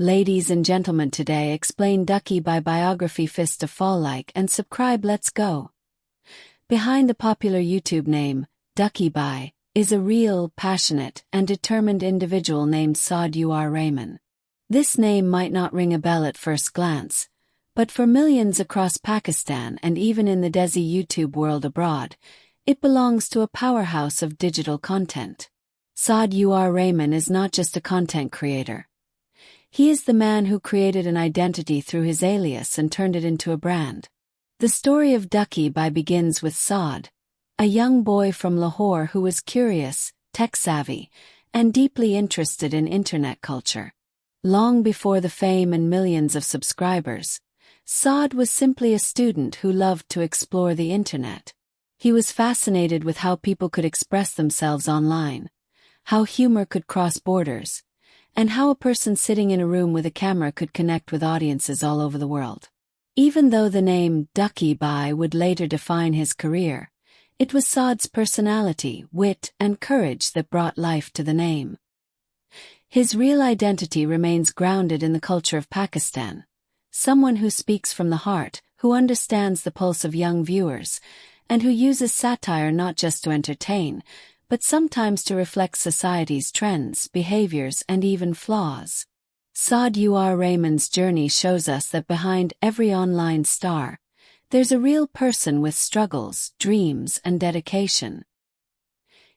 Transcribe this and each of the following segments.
Ladies and gentlemen, today explain Ducky by Biography. Fist of fall, like and subscribe, let's go. Behind the popular YouTube name, Ducky Bhai, is a real, passionate, and determined individual named Saad Rehman. This name might not ring a bell at first glance, but for millions across Pakistan and even in the Desi YouTube world abroad, it belongs to a powerhouse of digital content. Saad Rehman is not just a content creator. He is the man who created an identity through his alias and turned it into a brand. The story of Ducky Bhai begins with Saad, a young boy from Lahore who was curious, tech-savvy, and deeply interested in internet culture. Long before the fame and millions of subscribers, Saad was simply a student who loved to explore the internet. He was fascinated with how people could express themselves online, how humor could cross borders, and how a person sitting in a room with a camera could connect with audiences all over the world. Even though the name Ducky Bhai would later define his career, it was Saad's personality, wit, and courage that brought life to the name. His real identity remains grounded in the culture of Pakistan, someone who speaks from the heart, who understands the pulse of young viewers, and who uses satire not just to entertain, but sometimes to reflect society's trends, behaviors, and even flaws. Saad Rehman's journey shows us that behind every online star, there's a real person with struggles, dreams, and dedication.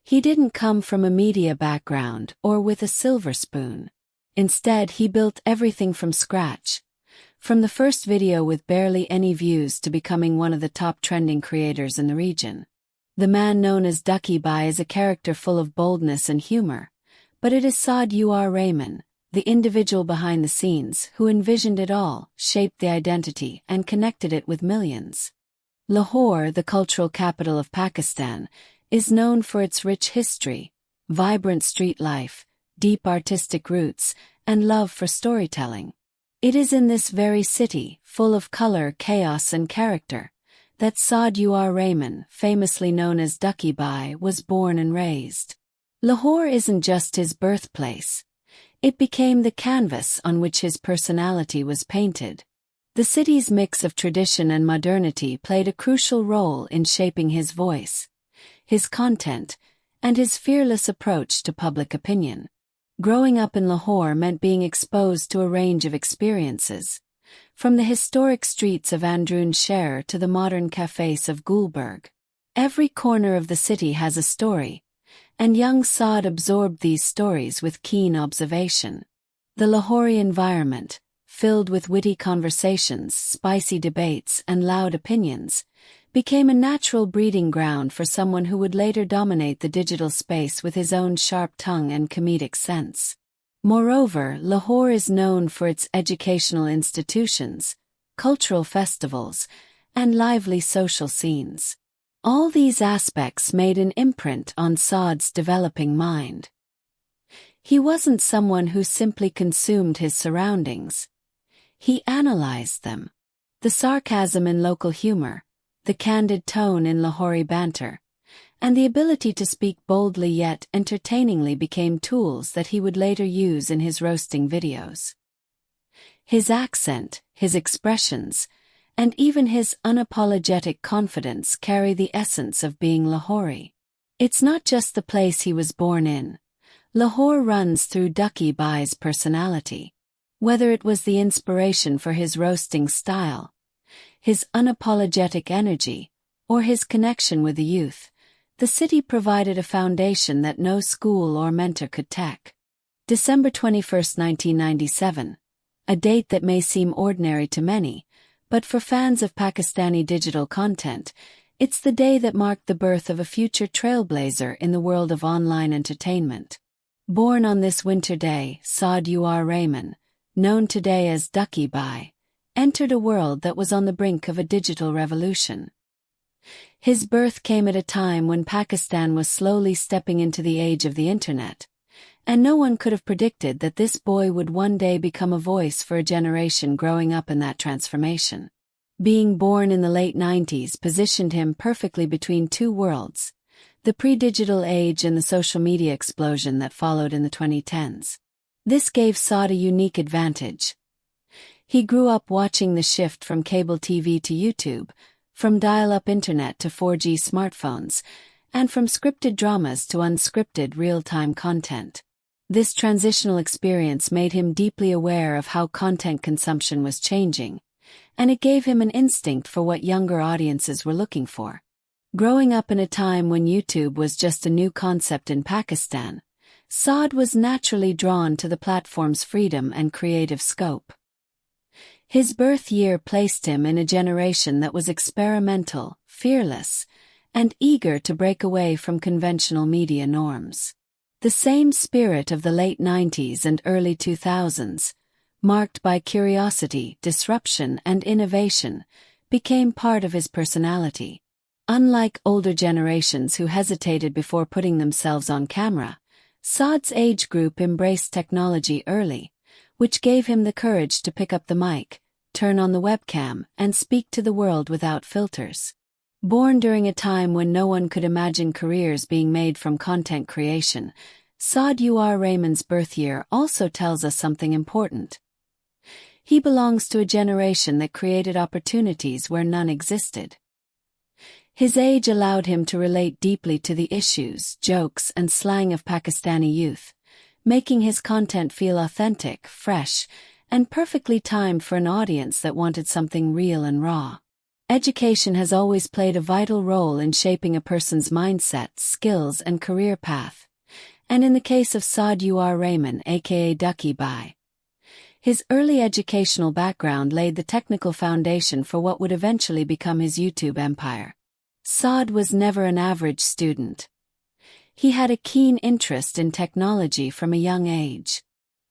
He didn't come from a media background or with a silver spoon. Instead, he built everything from scratch. From the first video with barely any views to becoming one of the top trending creators in the region. The man known as Ducky Bhai is a character full of boldness and humor, but it is Saad Rehman, the individual behind the scenes, who envisioned it all, shaped the identity, and connected it with millions. Lahore, the cultural capital of Pakistan, is known for its rich history, vibrant street life, deep artistic roots, and love for storytelling. It is in this very city, full of color, chaos, and character, that Saad Rehman, famously known as Ducky Bhai, was born and raised. Lahore isn't just his birthplace. It became the canvas on which his personality was painted. The city's mix of tradition and modernity played a crucial role in shaping his voice, his content, and his fearless approach to public opinion. Growing up in Lahore meant being exposed to a range of experiences, from the historic streets of Androon Shahr to the modern cafes of Gulberg. Every corner of the city has a story, and young Saad absorbed these stories with keen observation. The Lahore environment, filled with witty conversations, spicy debates, and loud opinions, became a natural breeding ground for someone who would later dominate the digital space with his own sharp tongue and comedic sense. Moreover, Lahore is known for its educational institutions, cultural festivals, and lively social scenes. All these aspects made an imprint on Saad's developing mind. He wasn't someone who simply consumed his surroundings. He analyzed them. The sarcasm in local humor, the candid tone in Lahori banter, and the ability to speak boldly yet entertainingly became tools that he would later use in his roasting videos. His accent, his expressions, and even his unapologetic confidence carry the essence of being Lahori. It's not just the place he was born in. Lahore runs through Ducky Bhai's personality. Whether it was the inspiration for his roasting style, his unapologetic energy, or his connection with the youth, the city provided a foundation that no school or mentor could take. December 21, 1997, a date that may seem ordinary to many, but for fans of Pakistani digital content, it's the day that marked the birth of a future trailblazer in the world of online entertainment. Born on this winter day, Saad Rehman, known today as Ducky Bhai, entered a world that was on the brink of a digital revolution. His birth came at a time when Pakistan was slowly stepping into the age of the internet, and no one could have predicted that this boy would one day become a voice for a generation growing up in that transformation. Being born in the late 90s positioned him perfectly between two worlds, the pre-digital age and the social media explosion that followed in the 2010s. This gave Saad a unique advantage. He grew up watching the shift from cable TV to YouTube, from dial-up internet to 4G smartphones, and from scripted dramas to unscripted real-time content. This transitional experience made him deeply aware of how content consumption was changing, and it gave him an instinct for what younger audiences were looking for. Growing up in a time when YouTube was just a new concept in Pakistan, Saad was naturally drawn to the platform's freedom and creative scope. His birth year placed him in a generation that was experimental, fearless, and eager to break away from conventional media norms. The same spirit of the late 90s and early 2000s, marked by curiosity, disruption, and innovation, became part of his personality. Unlike older generations who hesitated before putting themselves on camera, Saad's age group embraced technology early, which gave him the courage to pick up the mic, turn on the webcam, and speak to the world without filters. Born during a time when no one could imagine careers being made from content creation, Saad Rehman's birth year also tells us something important. He belongs to a generation that created opportunities where none existed. His age allowed him to relate deeply to the issues, jokes, and slang of Pakistani youth, making his content feel authentic, fresh, and perfectly timed for an audience that wanted something real and raw. Education has always played a vital role in shaping a person's mindset, skills, and career path. And in the case of Saad Rehman, aka Ducky Bhai, his early educational background laid the technical foundation for what would eventually become his YouTube empire. Saad was never an average student. He had a keen interest in technology from a young age.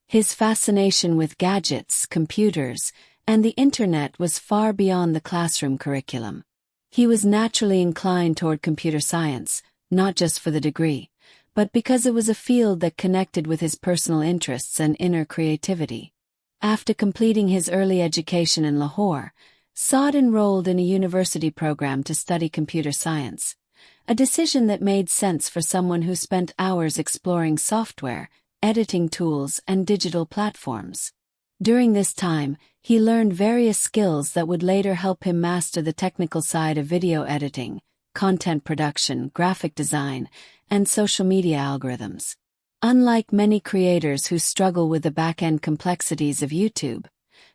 His fascination with gadgets, computers, and the internet was far beyond the classroom curriculum. He was naturally inclined toward computer science, not just for the degree, but because it was a field that connected with his personal interests and inner creativity. After completing his early education in Lahore, Saad enrolled in a university program to study computer science, a decision that made sense for someone who spent hours exploring software, editing tools, and digital platforms. During this time, he learned various skills that would later help him master the technical side of video editing, content production, graphic design, and social media algorithms. Unlike many creators who struggle with the back-end complexities of YouTube,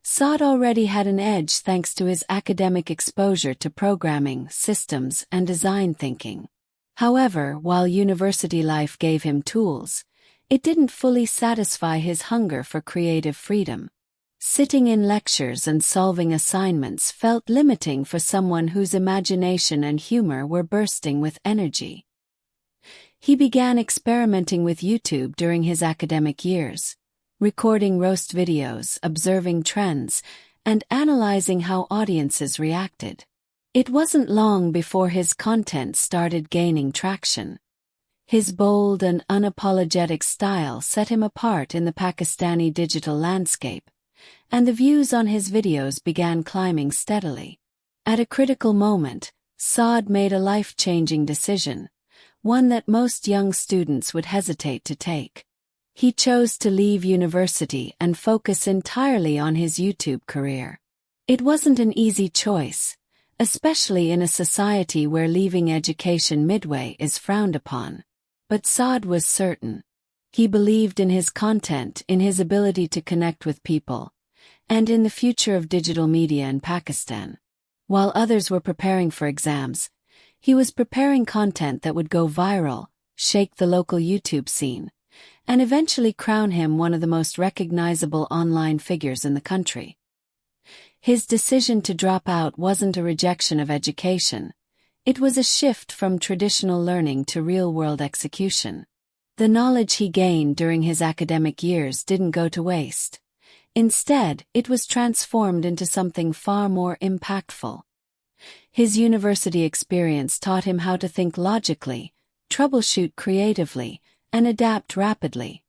Saad already had an edge thanks to his academic exposure to programming, systems, and design thinking. However, while university life gave him tools, it didn't fully satisfy his hunger for creative freedom. Sitting in lectures and solving assignments felt limiting for someone whose imagination and humor were bursting with energy. He began experimenting with YouTube during his academic years, recording roast videos, observing trends, and analyzing how audiences reacted. It wasn't long before his content started gaining traction. His bold and unapologetic style set him apart in the Pakistani digital landscape, and the views on his videos began climbing steadily. At a critical moment, Saad made a life-changing decision, one that most young students would hesitate to take. He chose to leave university and focus entirely on his YouTube career. It wasn't an easy choice, especially in a society where leaving education midway is frowned upon. But Saad was certain. He believed in his content, in his ability to connect with people, and in the future of digital media in Pakistan. While others were preparing for exams, he was preparing content that would go viral, shake the local YouTube scene, and eventually crown him one of the most recognizable online figures in the country. His decision to drop out wasn't a rejection of education. It was a shift from traditional learning to real-world execution. The knowledge he gained during his academic years didn't go to waste. Instead, it was transformed into something far more impactful. His university experience taught him how to think logically, troubleshoot creatively, and adapt rapidly,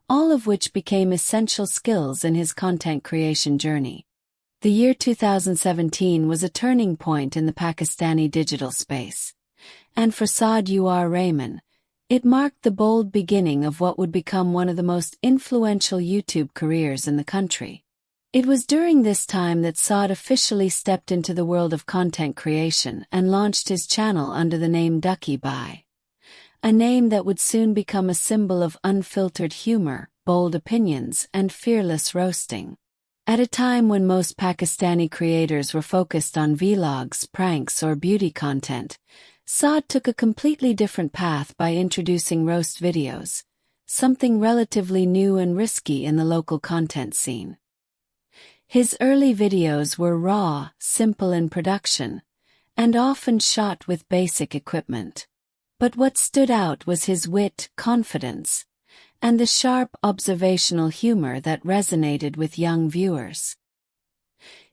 all of which became essential skills in his content creation journey. The year 2017 was a turning point in the Pakistani digital space. And for Saad Rehman, It marked the bold beginning of what would become one of the most influential YouTube careers in the country. It was during this time that Saad officially stepped into the world of content creation and launched his channel under the name Ducky Bhai, a name that would soon become a symbol of unfiltered humor, bold opinions, and fearless roasting. At a time when most Pakistani creators were focused on vlogs, pranks, or beauty content, Saad took a completely different path by introducing roast videos, something relatively new and risky in the local content scene. His early videos were raw, simple in production, and often shot with basic equipment. But what stood out was his wit, confidence, and the sharp observational humor that resonated with young viewers.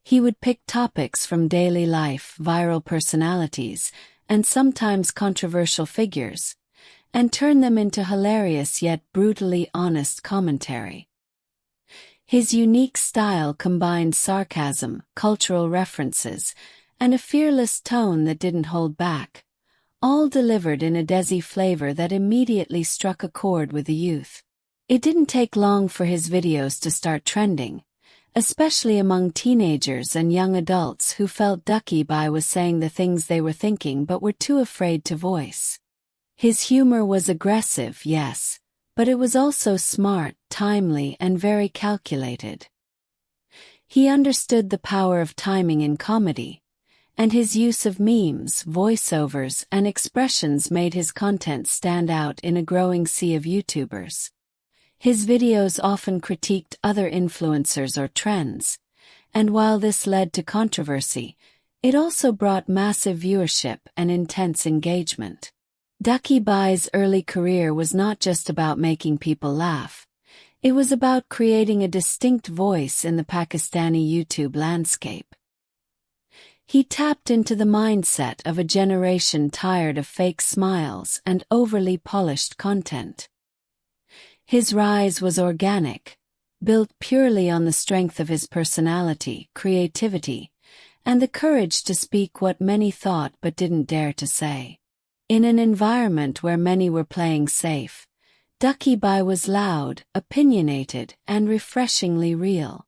He would pick topics from daily life, viral personalities, and sometimes controversial figures, and turn them into hilarious yet brutally honest commentary. His unique style combined sarcasm, cultural references, and a fearless tone that didn't hold back, all delivered in a desi flavor that immediately struck a chord with the youth. It didn't take long for his videos to start trending, especially among teenagers and young adults who felt Ducky Bhai was saying the things they were thinking but were too afraid to voice. His humor was aggressive, yes, but it was also smart, timely, and very calculated. He understood the power of timing in comedy, and his use of memes, voiceovers, and expressions made his content stand out in a growing sea of YouTubers. His videos often critiqued other influencers or trends, and while this led to controversy, it also brought massive viewership and intense engagement. Ducky Bhai's early career was not just about making people laugh. It was about creating a distinct voice in the Pakistani YouTube landscape. He tapped into the mindset of a generation tired of fake smiles and overly polished content. His rise was organic, built purely on the strength of his personality, creativity, and the courage to speak what many thought but didn't dare to say. In an environment where many were playing safe, Ducky Bhai was loud, opinionated, and refreshingly real.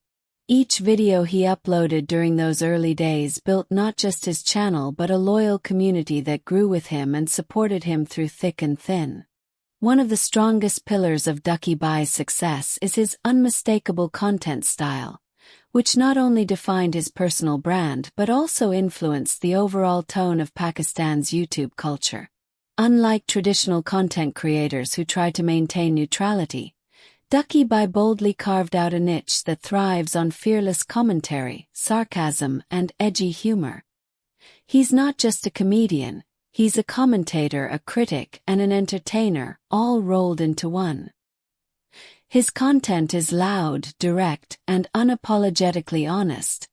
Each video he uploaded during those early days built not just his channel but a loyal community that grew with him and supported him through thick and thin. One of the strongest pillars of Ducky Bhai's success is his unmistakable content style, which not only defined his personal brand but also influenced the overall tone of Pakistan's YouTube culture. Unlike traditional content creators who try to maintain neutrality, Ducky Bhai boldly carved out a niche that thrives on fearless commentary, sarcasm, and edgy humor. He's not just a comedian, he's a commentator, a critic, and an entertainer, all rolled into one. His content is loud, direct, and unapologetically honest,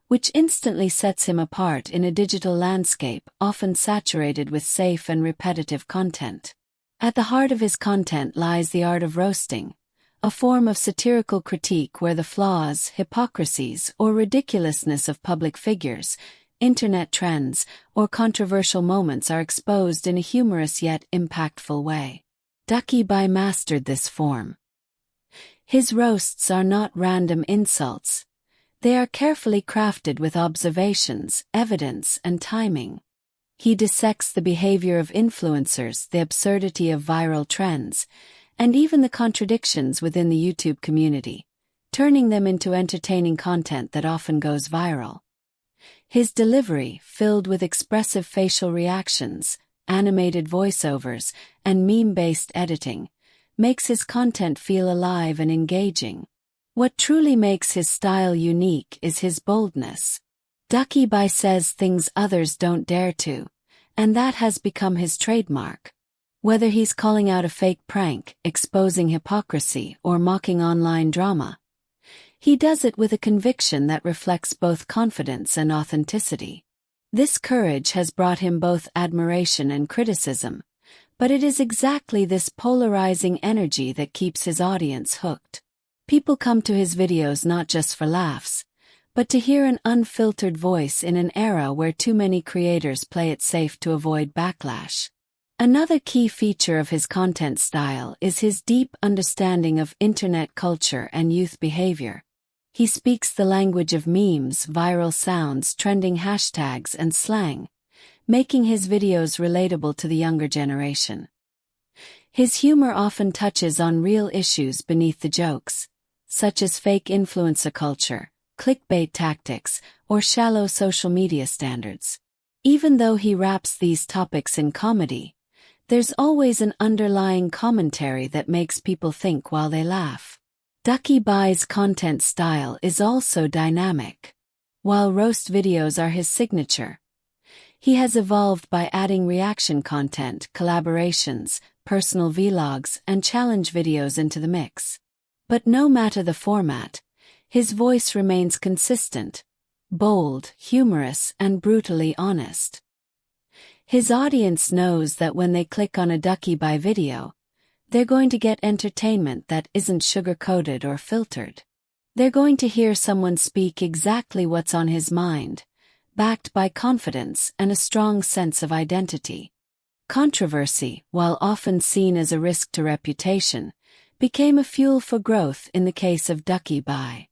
which instantly sets him apart in a digital landscape often saturated with safe and repetitive content. At the heart of his content lies the art of roasting, a form of satirical critique where the flaws, hypocrisies, or ridiculousness of public figures, internet trends, or controversial moments are exposed in a humorous yet impactful way. Ducky Bhai mastered this form. His roasts are not random insults. They are carefully crafted with observations, evidence, and timing. He dissects the behavior of influencers, the absurdity of viral trends, and even the contradictions within the YouTube community, turning them into entertaining content that often goes viral. His delivery, filled with expressive facial reactions, animated voiceovers, and meme-based editing, makes his content feel alive and engaging. What truly makes his style unique is his boldness. Ducky Bhai says things others don't dare to, and that has become his trademark. Whether he's calling out a fake prank, exposing hypocrisy, or mocking online drama, he does it with a conviction that reflects both confidence and authenticity. This courage has brought him both admiration and criticism, but it is exactly this polarizing energy that keeps his audience hooked. People come to his videos not just for laughs, but to hear an unfiltered voice in an era where too many creators play it safe to avoid backlash. Another key feature of his content style is his deep understanding of internet culture and youth behavior. He speaks the language of memes, viral sounds, trending hashtags, and slang, making his videos relatable to the younger generation. His humor often touches on real issues beneath the jokes, such as fake influencer culture, clickbait tactics, or shallow social media standards. Even though he wraps these topics in comedy, there's always an underlying commentary that makes people think while they laugh. Ducky Bhai's content style is also dynamic. While roast videos are his signature, he has evolved by adding reaction content, collaborations, personal vlogs, and challenge videos into the mix. But no matter the format, his voice remains consistent, bold, humorous, and brutally honest. His audience knows that when they click on a Ducky Bhai video, they're going to get entertainment that isn't sugar-coated or filtered. They're going to hear someone speak exactly what's on his mind, backed by confidence and a strong sense of identity. Controversy, while often seen as a risk to reputation, became a fuel for growth in the case of Ducky Bhai.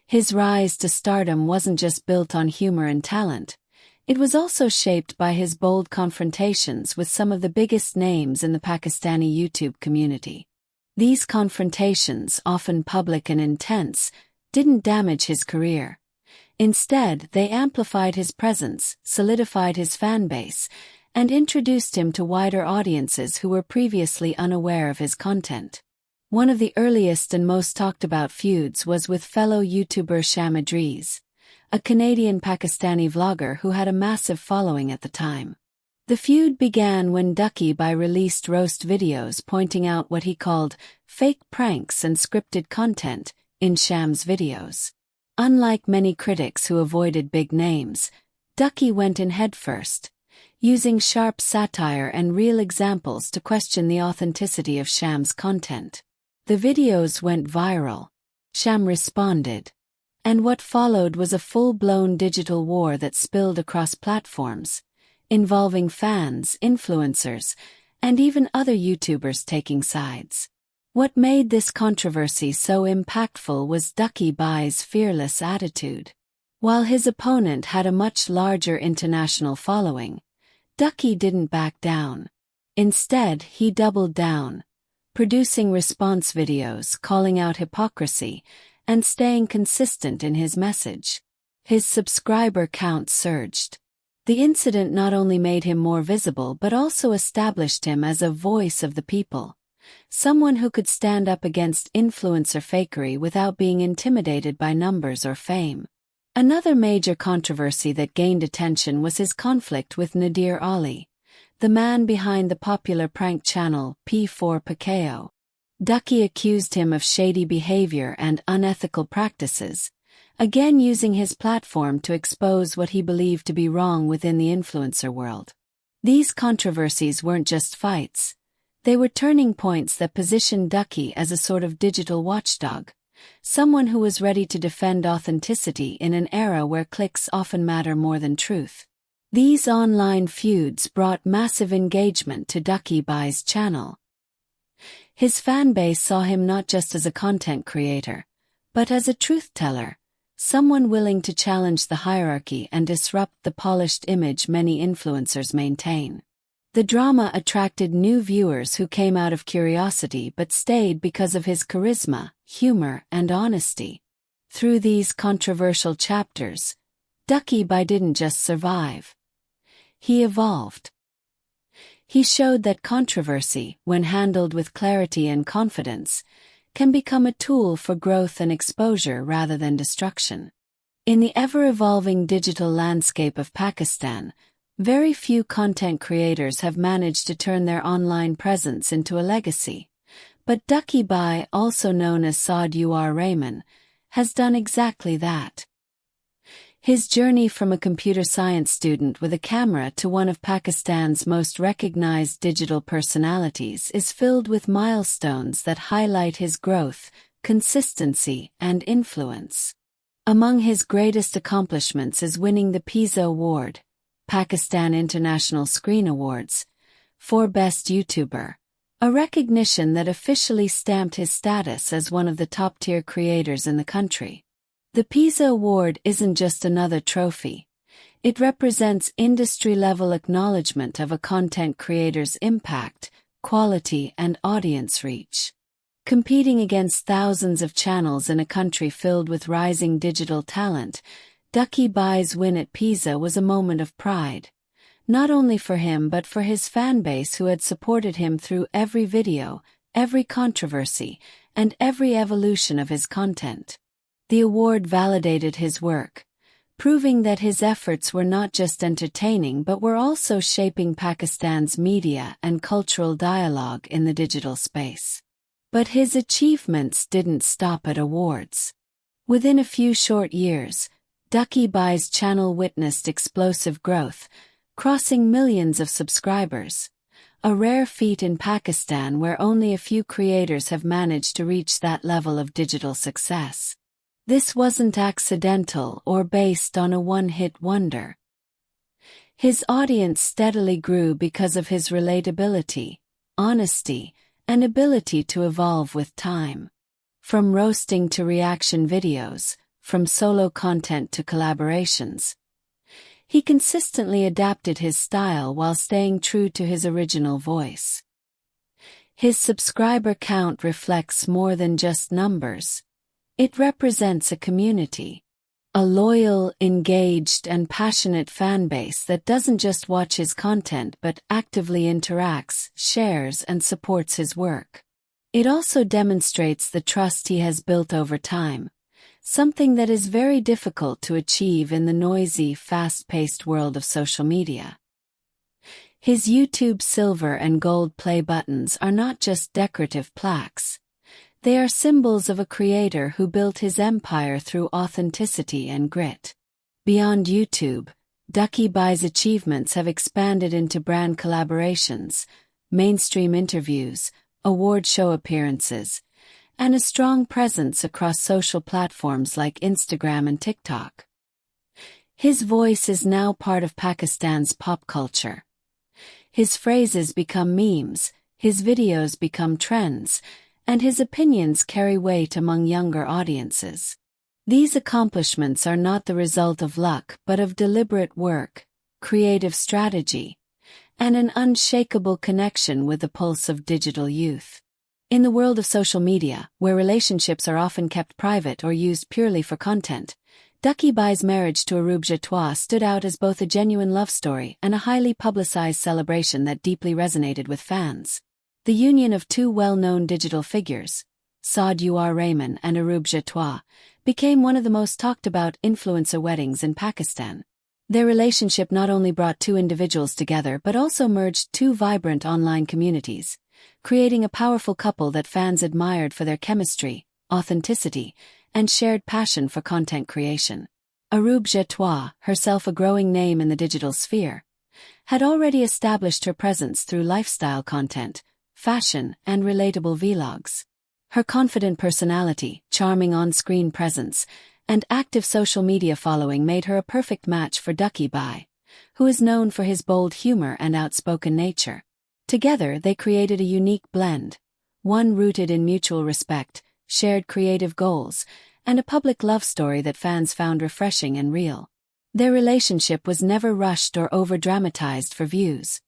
His rise to stardom wasn't just built on humor and talent. It was also shaped by his bold confrontations with some of the biggest names in the Pakistani YouTube community. These confrontations, often public and intense, didn't damage his career. Instead, they amplified his presence, solidified his fanbase, and introduced him to wider audiences who were previously unaware of his content. One of the earliest and most talked about feuds was with fellow YouTuber Sham Idris, a Canadian-Pakistani vlogger who had a massive following at the time. The feud began when Ducky Bhai released roast videos pointing out what he called fake pranks and scripted content in Sham's videos. Unlike many critics who avoided big names, Ducky went in headfirst, using sharp satire and real examples to question the authenticity of Sham's content. The videos went viral. Sham responded. And what followed was a full-blown digital war that spilled across platforms, involving fans, influencers, and even other YouTubers taking sides. What made this controversy so impactful was Ducky Bhai's fearless attitude. While his opponent had a much larger international following, Ducky didn't back down. Instead, he doubled down, producing response videos, calling out hypocrisy, and staying consistent in his message. His subscriber count surged. The incident not only made him more visible but also established him as a voice of the people, someone who could stand up against influencer fakery without being intimidated by numbers or fame. Another major controversy that gained attention was his conflict with Nadir Ali, the man behind the popular prank channel P4PKO. Ducky accused him of shady behavior and unethical practices, again using his platform to expose what he believed to be wrong within the influencer world. These controversies weren't just fights. They were turning points that positioned Ducky as a sort of digital watchdog, someone who was ready to defend authenticity in an era where clicks often matter more than truth. These online feuds brought massive engagement to Ducky Bhai's channel. His fanbase saw him not just as a content creator, but as a truth-teller, someone willing to challenge the hierarchy and disrupt the polished image many influencers maintain. The drama attracted new viewers who came out of curiosity but stayed because of his charisma, humor, and honesty. Through these controversial chapters, Ducky Bhai didn't just survive. He evolved. He showed that controversy, when handled with clarity and confidence, can become a tool for growth and exposure rather than destruction. In the ever-evolving digital landscape of Pakistan, very few content creators have managed to turn their online presence into a legacy. But Ducky Bhai, also known as Saad Rehman, has done exactly that. His journey from a computer science student with a camera to one of Pakistan's most recognized digital personalities is filled with milestones that highlight his growth, consistency, and influence. Among his greatest accomplishments is winning the PISA Award, Pakistan International Screen Awards, for Best YouTuber, a recognition that officially stamped his status as one of the top-tier creators in the country. The Pizza Award isn't just another trophy. It represents industry-level acknowledgement of a content creator's impact, quality, and audience reach. Competing against thousands of channels in a country filled with rising digital talent, Ducky Bhai's win at Pizza was a moment of pride. Not only for him but for his fanbase who had supported him through every video, every controversy, and every evolution of his content. The award validated his work, proving that his efforts were not just entertaining but were also shaping Pakistan's media and cultural dialogue in the digital space. But his achievements didn't stop at awards. Within a few short years, Ducky Bhai's channel witnessed explosive growth, crossing millions of subscribers, a rare feat in Pakistan where only a few creators have managed to reach that level of digital success. This wasn't accidental or based on a one-hit wonder. His audience steadily grew because of his relatability, honesty, and ability to evolve with time. From roasting to reaction videos, from solo content to collaborations, he consistently adapted his style while staying true to his original voice. His subscriber count reflects more than just numbers. It represents a community, a loyal, engaged, and passionate fanbase that doesn't just watch his content but actively interacts, shares, and supports his work. It also demonstrates the trust he has built over time, something that is very difficult to achieve in the noisy, fast-paced world of social media. His YouTube silver and gold play buttons are not just decorative plaques. They are symbols of a creator who built his empire through authenticity and grit. Beyond YouTube, Ducky Bhai's achievements have expanded into brand collaborations, mainstream interviews, award show appearances, and a strong presence across social platforms like Instagram and TikTok. His voice is now part of Pakistan's pop culture. His phrases become memes, his videos become trends, and his opinions carry weight among younger audiences. These accomplishments are not the result of luck but of deliberate work, creative strategy, and an unshakable connection with the pulse of digital youth. In the world of social media, where relationships are often kept private or used purely for content, Ducky Bhai's marriage to Aroob Jatoi stood out as both a genuine love story and a highly publicized celebration that deeply resonated with fans. The union of two well-known digital figures, Saad Rehman and Aroob Jatoi, became one of the most talked-about influencer weddings in Pakistan. Their relationship not only brought two individuals together but also merged two vibrant online communities, creating a powerful couple that fans admired for their chemistry, authenticity, and shared passion for content creation. Aroob Jatoi, herself a growing name in the digital sphere, had already established her presence through lifestyle content, fashion, and relatable vlogs. Her confident personality, charming on-screen presence, and active social media following made her a perfect match for Ducky Bhai, who is known for his bold humor and outspoken nature. Together they created a unique blend, one rooted in mutual respect, shared creative goals, and a public love story that fans found refreshing and real. Their relationship was never rushed or over-dramatized for views.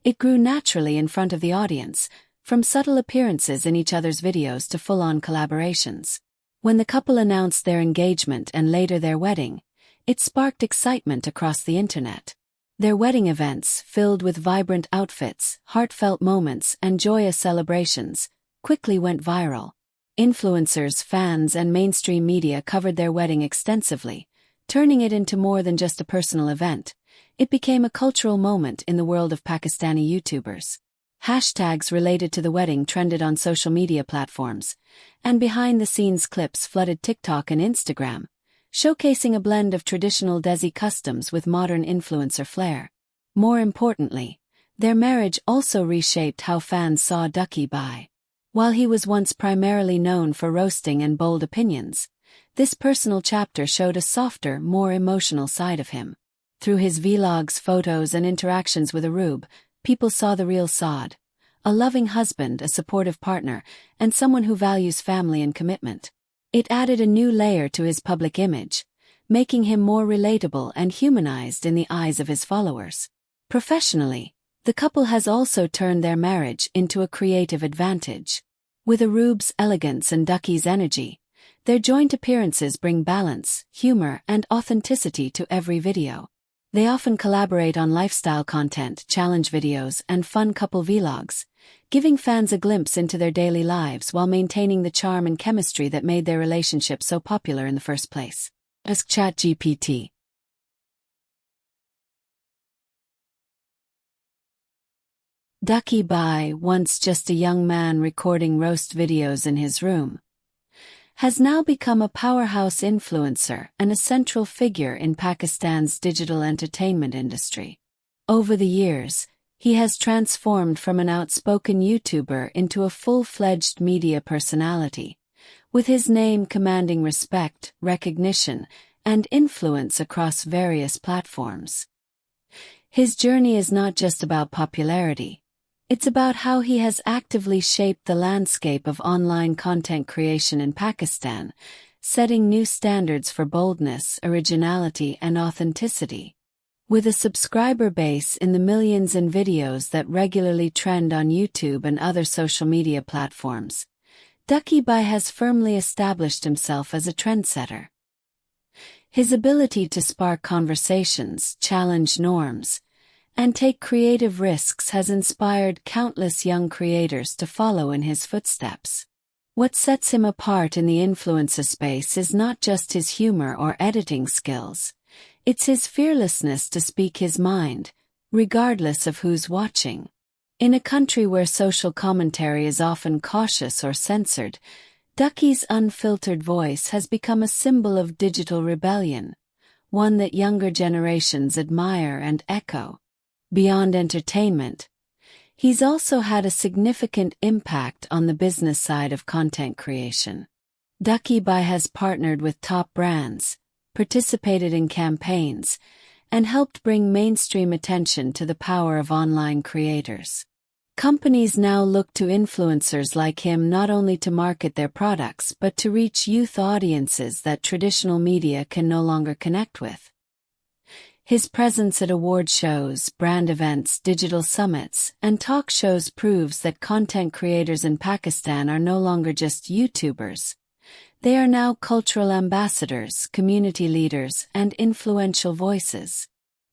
It grew naturally in front of the audience, from subtle appearances in each other's videos to full-on collaborations. When the couple announced their engagement and later their wedding, it sparked excitement across the internet. Their wedding events, filled with vibrant outfits, heartfelt moments, and joyous celebrations, quickly went viral. Influencers, fans, and mainstream media covered their wedding extensively, turning it into more than just a personal event. It became a cultural moment in the world of Pakistani YouTubers. Hashtags related to the wedding trended on social media platforms, and behind-the-scenes clips flooded TikTok and Instagram, showcasing a blend of traditional Desi customs with modern influencer flair. More importantly, their marriage also reshaped how fans saw Ducky Bhai. While he was once primarily known for roasting and bold opinions, this personal chapter showed a softer, more emotional side of him. Through his vlogs, photos, and interactions with Aroob, people saw the real Saad, a loving husband, a supportive partner, and someone who values family and commitment. It added a new layer to his public image, making him more relatable and humanized in the eyes of his followers. Professionally, the couple has also turned their marriage into a creative advantage. With Aroob's elegance and Ducky's energy, their joint appearances bring balance, humor, and authenticity to every video. They often collaborate on lifestyle content, challenge videos, and fun couple vlogs, giving fans a glimpse into their daily lives while maintaining the charm and chemistry that made their relationship so popular in the first place. Ask ChatGPT. Ducky Bhai, once just a young man recording roast videos in his room, has now become a powerhouse influencer and a central figure in Pakistan's digital entertainment industry. Over the years, he has transformed from an outspoken YouTuber into a full-fledged media personality, with his name commanding respect, recognition, and influence across various platforms. His journey is not just about popularity. It's about how he has actively shaped the landscape of online content creation in Pakistan, setting new standards for boldness, originality, and authenticity. With a subscriber base in the millions and videos that regularly trend on YouTube and other social media platforms, Ducky Bhai has firmly established himself as a trendsetter. His ability to spark conversations, challenge norms, and take creative risks has inspired countless young creators to follow in his footsteps. What sets him apart in the influencer space is not just his humor or editing skills, it's his fearlessness to speak his mind, regardless of who's watching. In a country where social commentary is often cautious or censored, Ducky's unfiltered voice has become a symbol of digital rebellion, one that younger generations admire and echo. Beyond entertainment, he's also had a significant impact on the business side of content creation. Ducky Bhai has partnered with top brands, participated in campaigns, and helped bring mainstream attention to the power of online creators. Companies now look to influencers like him not only to market their products but to reach youth audiences that traditional media can no longer connect with. His presence at award shows, brand events, digital summits, and talk shows proves that content creators in Pakistan are no longer just YouTubers. They are now cultural ambassadors, community leaders, and influential voices.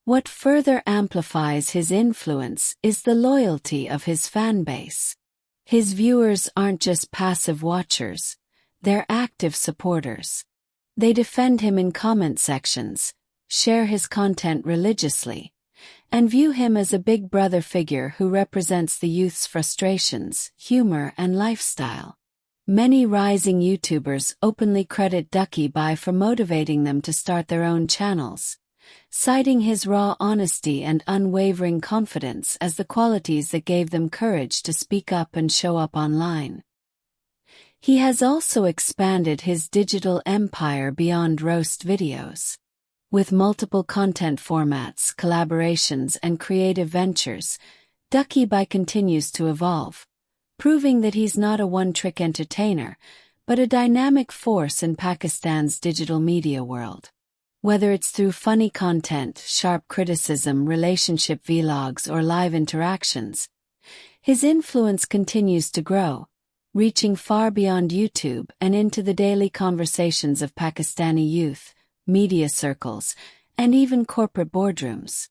What further amplifies his influence is the loyalty of his fan base. His viewers aren't just passive watchers, they're active supporters. They defend him in comment sections, share his content religiously, and view him as a big brother figure who represents the youth's frustrations, humor, and lifestyle. Many rising YouTubers openly credit Ducky Bhai for motivating them to start their own channels, citing his raw honesty and unwavering confidence as the qualities that gave them courage to speak up and show up online. He has also expanded his digital empire beyond roast videos. With multiple content formats, collaborations, and creative ventures, Ducky Bhai continues to evolve, proving that he's not a one-trick entertainer, but a dynamic force in Pakistan's digital media world. Whether it's through funny content, sharp criticism, relationship vlogs, or live interactions, his influence continues to grow, reaching far beyond YouTube and into the daily conversations of Pakistani youth, media circles, and even corporate boardrooms.